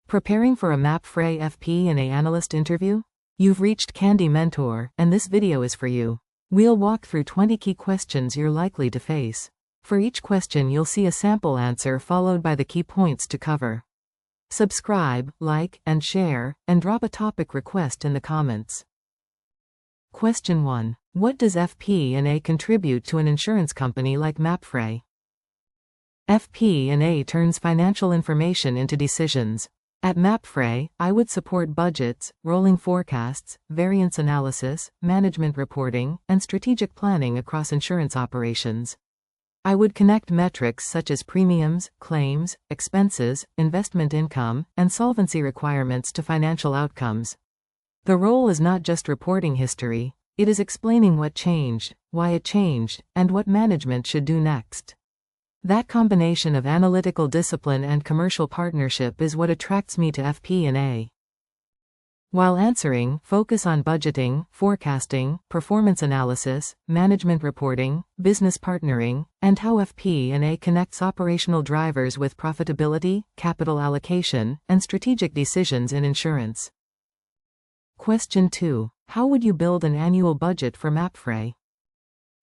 Preparing for a MAPFRE FP&A Analyst interview? You've reached Candy Mentor, and this video is for you. We'll walk through 20 key questions you're likely to face. For each question you'll see a sample answer followed by the key points to cover. Subscribe, like, and share, and drop a topic request in the comments. Question 1. What does FP&A contribute to an insurance company like MAPFRE? FP&A turns financial information into decisions. At MAPFRE, I would support budgets, rolling forecasts, variance analysis, management reporting, and strategic planning across insurance operations. I would connect metrics such as premiums, claims, expenses, investment income, and solvency requirements to financial outcomes. The role is not just reporting history, it is explaining what changed, why it changed, and what management should do next. That combination of analytical discipline and commercial partnership is what attracts me to FP&A. While answering, focus on budgeting, forecasting, performance analysis, management reporting, business partnering, and how FP&A connects operational drivers with profitability, capital allocation, and strategic decisions in insurance. Question 2. How would you build an annual budget for MAPFRE?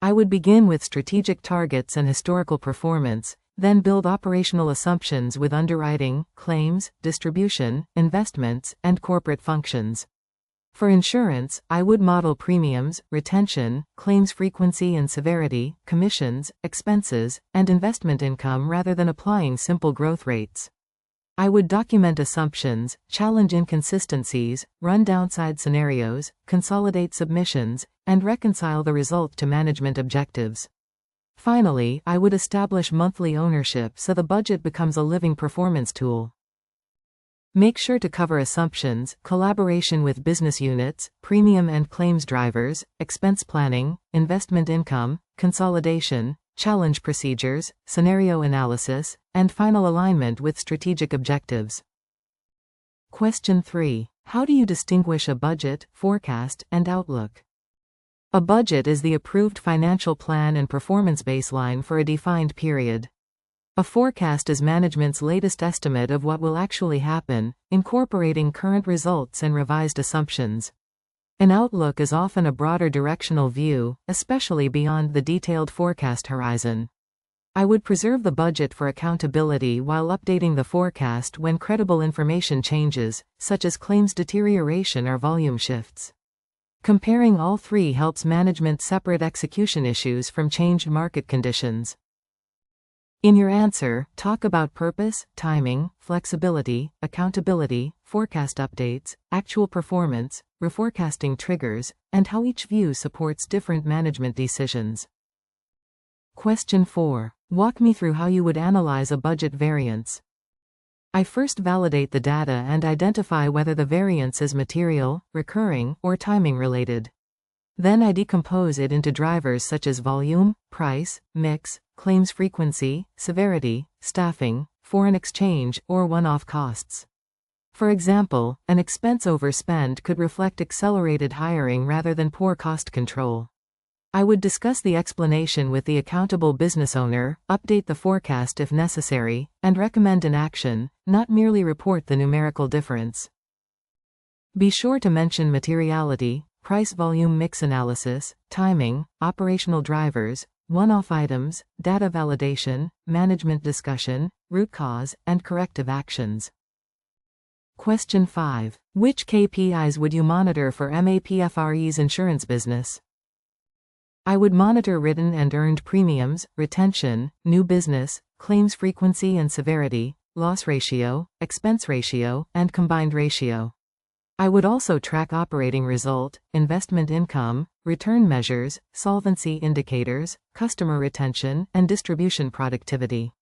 I would begin with strategic targets and historical performance, then build operational assumptions with underwriting, claims, distribution, investments, and corporate functions. For insurance, I would model premiums, retention, claims frequency and severity, commissions, expenses, and investment income rather than applying simple growth rates. I would document assumptions, challenge inconsistencies, run downside scenarios, consolidate submissions, and reconcile the result to management objectives. Finally, I would establish monthly ownership so the budget becomes a living performance tool. Make sure to cover assumptions, collaboration with business units, premium and claims drivers, expense planning, investment income, consolidation, challenge procedures, scenario analysis, and final alignment with strategic objectives. Question 3. How do you distinguish a budget, forecast, and outlook? A budget is the approved financial plan and performance baseline for a defined period. A forecast is management's latest estimate of what will actually happen, incorporating current results and revised assumptions. An outlook is often a broader directional view, especially beyond the detailed forecast horizon. I would preserve the budget for accountability while updating the forecast when credible information changes, such as claims deterioration or volume shifts. Comparing all three helps management separate execution issues from changed market conditions. In your answer, talk about purpose, timing, flexibility, accountability, forecast updates, actual performance, reforecasting triggers, and how each view supports different management decisions. Question 4. Walk me through how you would analyze a budget variance. I first validate the data and identify whether the variance is material, recurring, or timing related. Then I decompose it into drivers such as volume, price, mix, claims frequency, severity, staffing, foreign exchange, or one-off costs. For example, an expense overspend could reflect accelerated hiring rather than poor cost control. I would discuss the explanation with the accountable business owner, update the forecast if necessary, and recommend an action, not merely report the numerical difference. Be sure to mention materiality, price-volume mix analysis, timing, operational drivers, one-off items, data validation, management discussion, root cause, and corrective actions. Question 5. Which KPIs would you monitor for MAPFRE's insurance business? I would monitor written and earned premiums, retention, new business, claims frequency and severity, loss ratio, expense ratio, and combined ratio. I would also track operating result, investment income, return measures, solvency indicators, customer retention, and distribution productivity.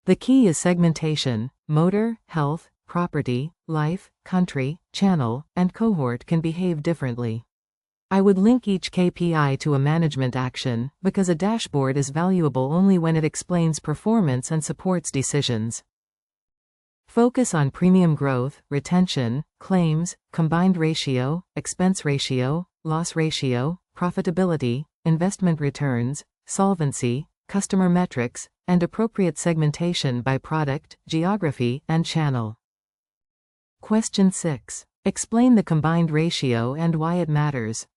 The key is segmentation. Motor, health, property, life, country, channel, and cohort can behave differently. I would link each KPI to a management action, because a dashboard is valuable only when it explains performance and supports decisions. Focus on premium growth, retention, claims, combined ratio, expense ratio, loss ratio, profitability, investment returns, solvency, customer metrics, and appropriate segmentation by product, geography, and channel. Question 6. Explain the combined ratio and why it matters.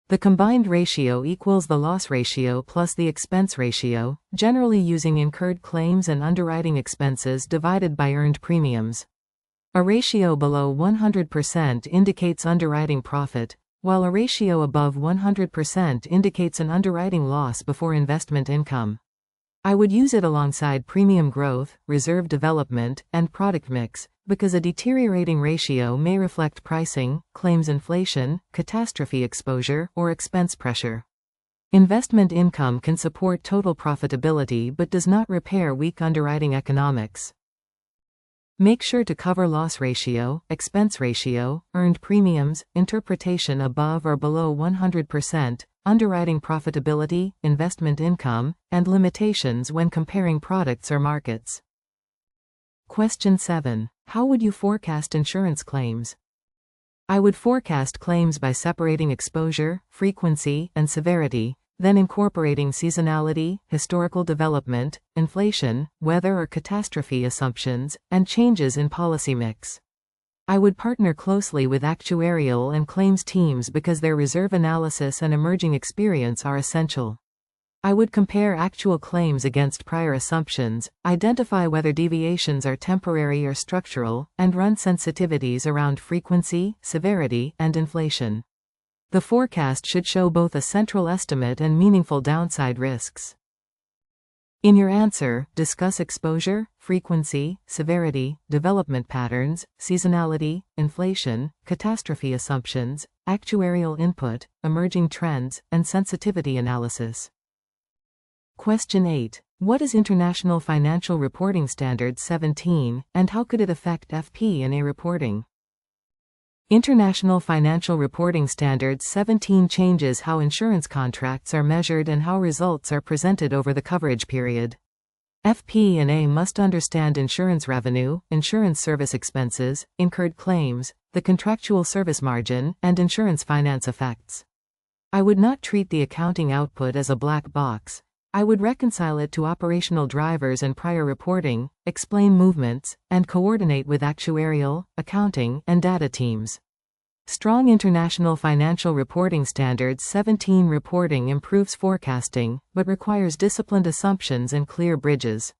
The combined ratio equals the loss ratio plus the expense ratio, generally using incurred claims and underwriting expenses divided by earned premiums. A ratio below 100% indicates underwriting profit, while a ratio above 100% indicates an underwriting loss before investment income. I would use it alongside premium growth, reserve development, and product mix, because a deteriorating ratio may reflect pricing, claims inflation, catastrophe exposure, or expense pressure. Investment income can support total profitability but does not repair weak underwriting economics. Make sure to cover loss ratio, expense ratio, earned premiums, interpretation above or below 100%, underwriting profitability, investment income, and limitations when comparing products or markets. Question 7. How would you forecast insurance claims? I would forecast claims by separating exposure, frequency, and severity, then incorporating seasonality, historical development, inflation, weather or catastrophe assumptions, and changes in policy mix. I would partner closely with actuarial and claims teams because their reserve analysis and emerging experience are essential. I would compare actual claims against prior assumptions, identify whether deviations are temporary or structural, and run sensitivities around frequency, severity, and inflation. The forecast should show both a central estimate and meaningful downside risks. In your answer, discuss exposure, frequency, severity, development patterns, seasonality, inflation, catastrophe assumptions, actuarial input, emerging trends, and sensitivity analysis. Question 8. What is International Financial Reporting Standard 17, and how could it affect FP&A reporting? International Financial Reporting Standards 17 changes how insurance contracts are measured and how results are presented over the coverage period. FP&A must understand insurance revenue, insurance service expenses, incurred claims, the contractual service margin, and insurance finance effects. I would not treat the accounting output as a black box. I would reconcile it to operational drivers and prior reporting, explain movements, and coordinate with actuarial, accounting, and data teams. Strong International Financial Reporting Standards 17 reporting improves forecasting, but requires disciplined assumptions and clear bridges.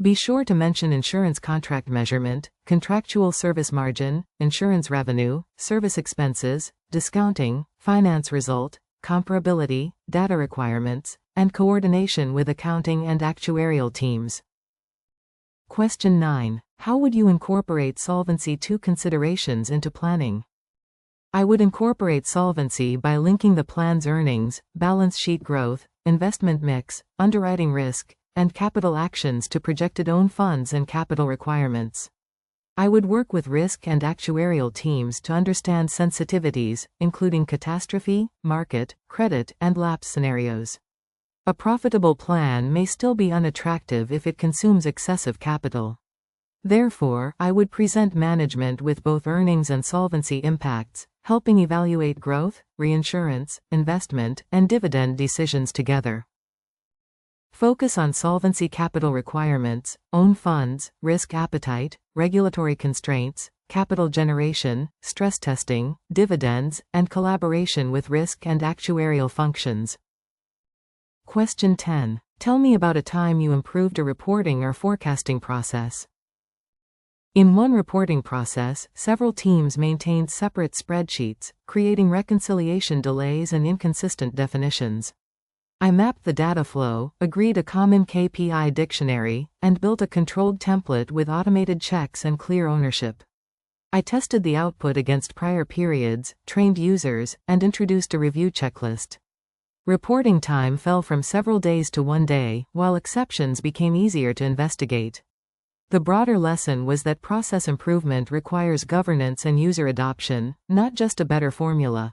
Be sure to mention insurance contract measurement, contractual service margin, insurance revenue, service expenses, discounting, finance result, comparability, data requirements, and coordination with accounting and actuarial teams. Question 9. How would you incorporate Solvency II considerations into planning? I would incorporate solvency by linking the plan's earnings, balance sheet growth, investment mix, underwriting risk, and capital actions to projected own funds and capital requirements. I would work with risk and actuarial teams to understand sensitivities, including catastrophe, market, credit, and lapse scenarios. A profitable plan may still be unattractive if it consumes excessive capital. Therefore, I would present management with both earnings and solvency impacts, helping evaluate growth, reinsurance, investment, and dividend decisions together. Focus on solvency capital requirements, own funds, risk appetite, regulatory constraints, capital generation, stress testing, dividends, and collaboration with risk and actuarial functions. Question 10. Tell me about a time you improved a reporting or forecasting process. In one reporting process, several teams maintained separate spreadsheets, creating reconciliation delays and inconsistent definitions. I mapped the data flow, agreed a common KPI dictionary, and built a controlled template with automated checks and clear ownership. I tested the output against prior periods, trained users, and introduced a review checklist. Reporting time fell from several days to 1 day, while exceptions became easier to investigate. The broader lesson was that process improvement requires governance and user adoption, not just a better formula.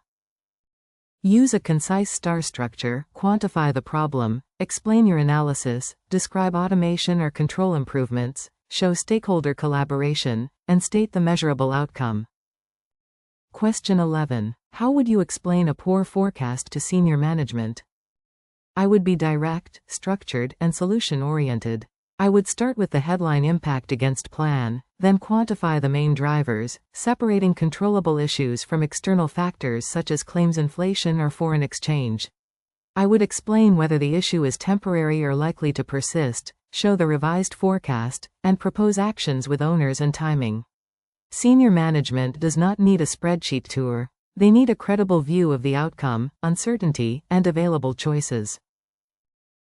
Use a concise STAR structure, quantify the problem, explain your analysis, describe automation or control improvements, show stakeholder collaboration, and state the measurable outcome. Question 11. How would you explain a poor forecast to senior management? I would be direct, structured, and solution-oriented. I would start with the headline impact against plan, then quantify the main drivers, separating controllable issues from external factors such as claims inflation or foreign exchange. I would explain whether the issue is temporary or likely to persist, show the revised forecast, and propose actions with owners and timing. Senior management does not need a spreadsheet tour. They need a credible view of the outcome, uncertainty, and available choices.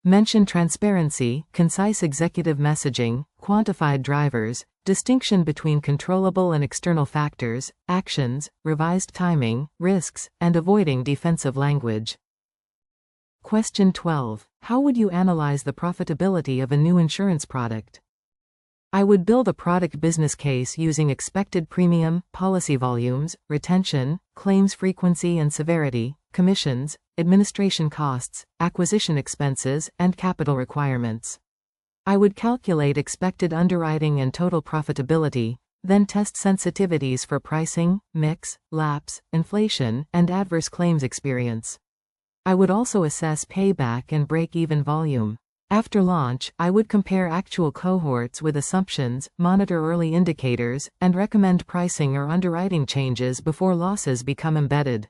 Mention transparency, concise executive messaging, quantified drivers, distinction between controllable and external factors, actions, revised timing, risks, and avoiding defensive language. Question 12. How would you analyze the profitability of a new insurance product? I would build a product business case using expected premium, policy volumes, retention, claims frequency and severity, commissions, administration costs, acquisition expenses, and capital requirements. I would calculate expected underwriting and total profitability, then test sensitivities for pricing, mix, lapse, inflation, and adverse claims experience. I would also assess payback and break-even volume. After launch, I would compare actual cohorts with assumptions, monitor early indicators, and recommend pricing or underwriting changes before losses become embedded.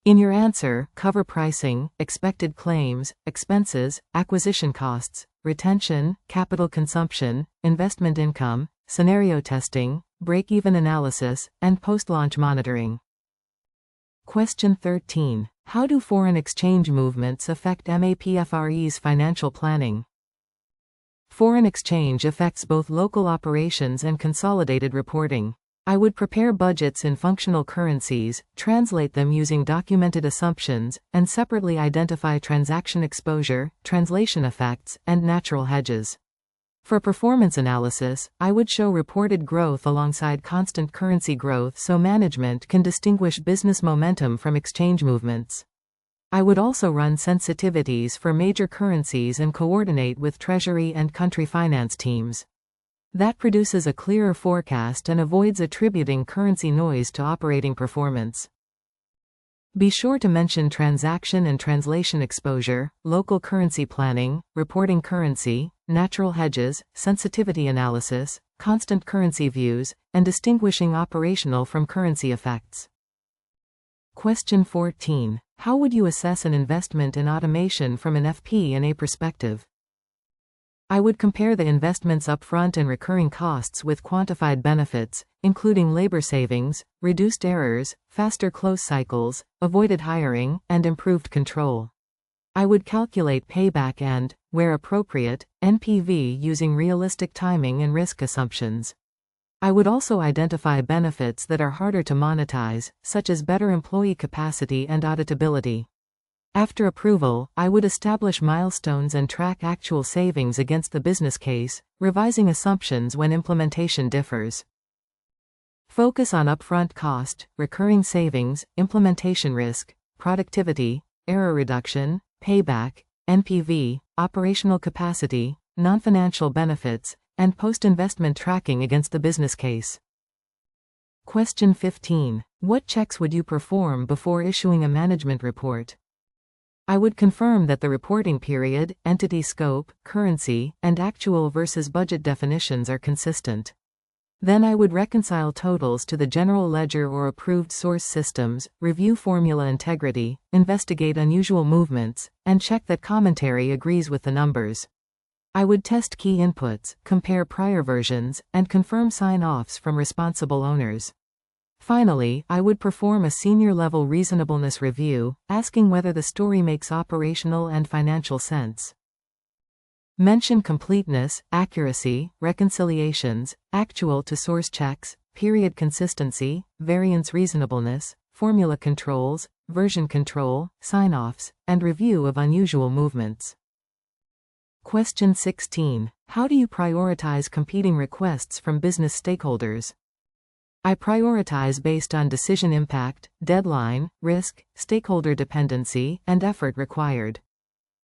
In your answer, cover pricing, expected claims, expenses, acquisition costs, retention, capital consumption, investment income, scenario testing, break-even analysis, and post-launch monitoring. Question 13. How do foreign exchange movements affect MAPFRE's financial planning? Foreign exchange affects both local operations and consolidated reporting. I would prepare budgets in functional currencies, translate them using documented assumptions, and separately identify transaction exposure, translation effects, and natural hedges. For performance analysis, I would show reported growth alongside constant currency growth so management can distinguish business momentum from exchange movements. I would also run sensitivities for major currencies and coordinate with treasury and country finance teams. That produces a clearer forecast and avoids attributing currency noise to operating performance. Be sure to mention transaction and translation exposure, local currency planning, reporting currency, natural hedges, sensitivity analysis, constant currency views, and distinguishing operational from currency effects. Question 14. How would you assess an investment in automation from an FP&A perspective? I would compare the investment's upfront and recurring costs with quantified benefits, including labor savings, reduced errors, faster close cycles, avoided hiring, and improved control. I would calculate payback and, where appropriate, NPV using realistic timing and risk assumptions. I would also identify benefits that are harder to monetize, such as better employee capacity and auditability. After approval, I would establish milestones and track actual savings against the business case, revising assumptions when implementation differs. Focus on upfront cost, recurring savings, implementation risk, productivity, error reduction, payback, NPV, operational capacity, non-financial benefits, and post-investment tracking against the business case. Question 15. What checks would you perform before issuing a management report? I would confirm that the reporting period, entity scope, currency, and actual versus budget definitions are consistent. Then I would reconcile totals to the general ledger or approved source systems, review formula integrity, investigate unusual movements, and check that commentary agrees with the numbers. I would test key inputs, compare prior versions, and confirm sign-offs from responsible owners. Finally, I would perform a senior-level reasonableness review, asking whether the story makes operational and financial sense. Mention completeness, accuracy, reconciliations, actual to source checks, period consistency, variance reasonableness, formula controls, version control, sign-offs, and review of unusual movements. Question 16. How do you prioritize competing requests from business stakeholders? I prioritize based on decision impact, deadline, risk, stakeholder dependency, and effort required.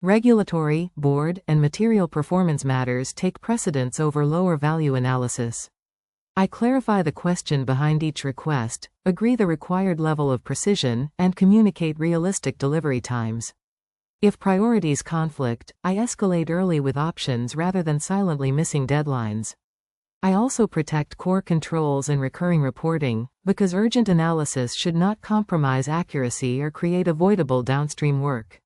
Regulatory, board, and material performance matters take precedence over lower value analysis. I clarify the question behind each request, agree the required level of precision, and communicate realistic delivery times. If priorities conflict, I escalate early with options rather than silently missing deadlines. I also protect core controls and recurring reporting, because urgent analysis should not compromise accuracy or create avoidable downstream work.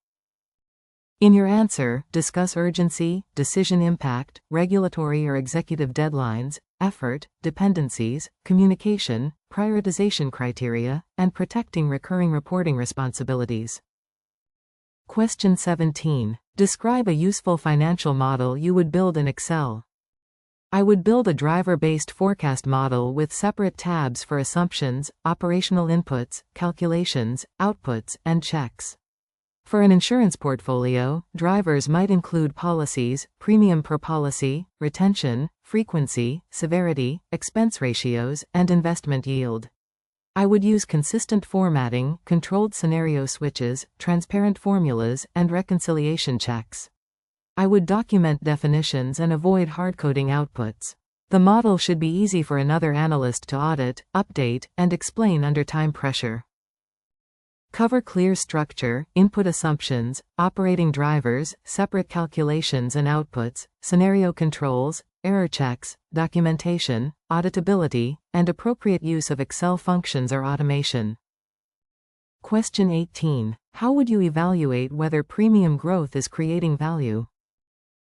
In your answer, discuss urgency, decision impact, regulatory or executive deadlines, effort, dependencies, communication, prioritization criteria, and protecting recurring reporting responsibilities. Question 17. Describe a useful financial model you would build in Excel. I would build a driver-based forecast model with separate tabs for assumptions, operational inputs, calculations, outputs, and checks. For an insurance portfolio, drivers might include policies, premium per policy, retention, frequency, severity, expense ratios, and investment yield. I would use consistent formatting, controlled scenario switches, transparent formulas, and reconciliation checks. I would document definitions and avoid hard-coding outputs. The model should be easy for another analyst to audit, update, and explain under time pressure. Cover clear structure, input assumptions, operating drivers, separate calculations and outputs, scenario controls, error checks, documentation, auditability, and appropriate use of Excel functions or automation. Question 18. How would you evaluate whether premium growth is creating value?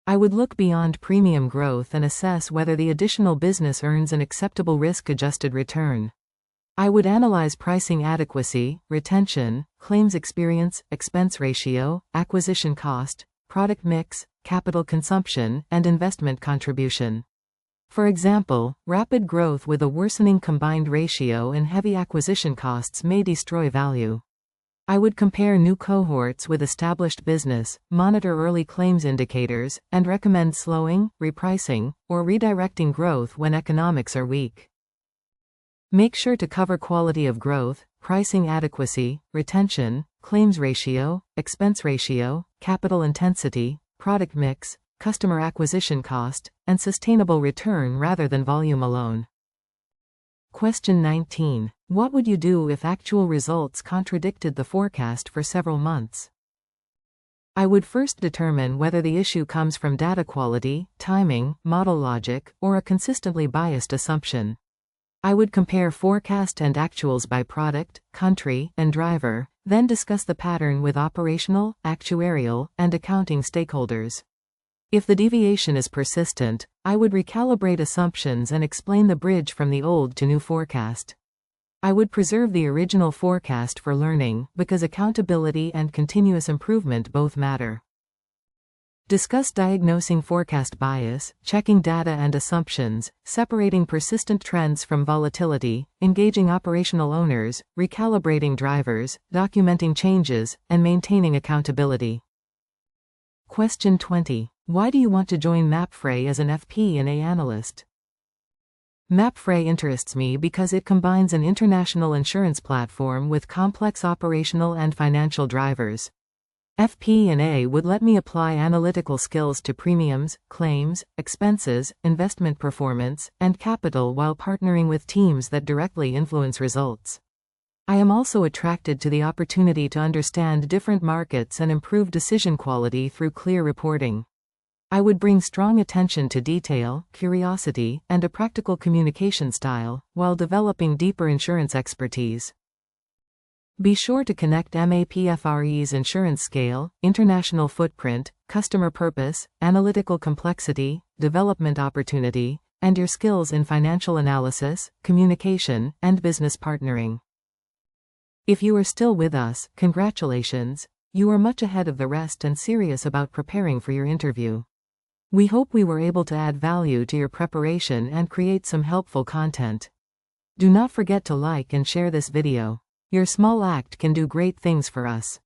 I would look beyond premium growth and assess whether the additional business earns an acceptable risk-adjusted return. I would analyze pricing adequacy, retention, claims experience, expense ratio, acquisition cost, product mix, capital consumption, and investment contribution. For example, rapid growth with a worsening combined ratio and heavy acquisition costs may destroy value. I would compare new cohorts with established business, monitor early claims indicators, and recommend slowing, repricing, or redirecting growth when economics are weak. Make sure to cover quality of growth, pricing adequacy, retention, claims ratio, expense ratio, capital intensity, product mix, customer acquisition cost, and sustainable return rather than volume alone. Question 19. What would you do if actual results contradicted the forecast for several months? I would first determine whether the issue comes from data quality, timing, model logic, or a consistently biased assumption. I would compare forecast and actuals by product, country, and driver, then discuss the pattern with operational, actuarial, and accounting stakeholders. If the deviation is persistent, I would recalibrate assumptions and explain the bridge from the old to new forecast. I would preserve the original forecast for learning, because accountability and continuous improvement both matter. Discuss diagnosing forecast bias, checking data and assumptions, separating persistent trends from volatility, engaging operational owners, recalibrating drivers, documenting changes, and maintaining accountability. Question 20. Why do you want to join MAPFRE as an FP&A analyst? MAPFRE interests me because it combines an international insurance platform with complex operational and financial drivers. FP&A would let me apply analytical skills to premiums, claims, expenses, investment performance, and capital while partnering with teams that directly influence results. I am also attracted to the opportunity to understand different markets and improve decision quality through clear reporting. I would bring strong attention to detail, curiosity, and a practical communication style, while developing deeper insurance expertise. Be sure to connect MAPFRE's insurance scale, international footprint, customer purpose, analytical complexity, development opportunity, and your skills in financial analysis, communication, and business partnering. If you are still with us, congratulations, you are much ahead of the rest and serious about preparing for your interview. We hope we were able to add value to your preparation and create some helpful content. Do not forget to like and share this video. Your small act can do great things for us.